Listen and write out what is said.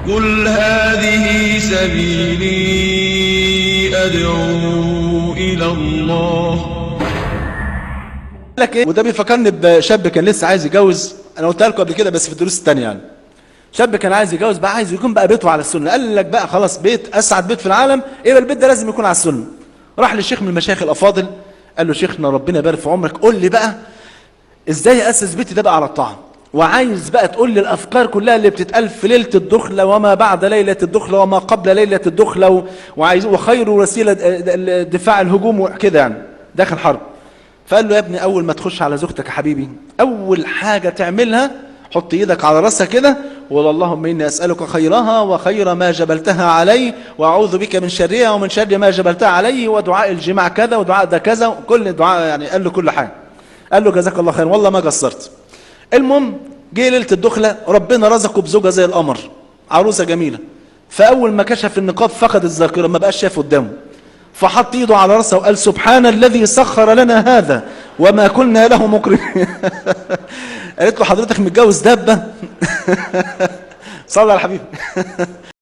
قل هذه سبيلي أدعو إلى الله. لك ايه؟ وده بيفكرني بشاب كان لسه عايز يتجوز. انا قلتها لكم قبل كده بس في الدروس الثانيه يعني. شاب كان عايز يتجوز بقى، عايز يكون بقى بيته على السنه. قال لك بقى خلاص بيت اسعد بيت في العالم، يبقى البيت ده لازم يكون على السنه. راح للشيخ من المشايخ الافاضل، قال له شيخنا ربنا يبارك في عمرك، قول لي بقى ازاي اسس بيتي ده بقى على الطاعه، وعايز بقى تقول لي الافكار كلها اللي بتتقال في ليله الدخله وما بعد ليله الدخله وما قبل ليله الدخله، وعايز وخير وسيله دفاع الهجوم وكده يعني داخل حرب. فقال له يا ابني اول ما تخش على زوجتك يا حبيبي اول حاجه تعملها حط ايدك على راسها كده وقول اللهم اني اسالك خيرها وخير ما جبلتها عليه واعوذ بك من شرها ومن شر ما جبلتها عليه، ودعاء الجماع كذا ودعاء ده كذا، كل دعاء يعني قال له كل حاجه. قال له جزاك الله خير والله ما قصرت. المهم جه ليله الدخله ربنا رزقه بزوجه زي القمر، عروسه جميله. فاول ما كشف النقاب فقد الذاكره، ما بقاش شايف قدامه، فحط ايده على راسه وقال سبحان الذي سخر لنا هذا وما كنا له مقرنين. قالت له حضرتك متجوز دبه؟ صلى على الحبيب.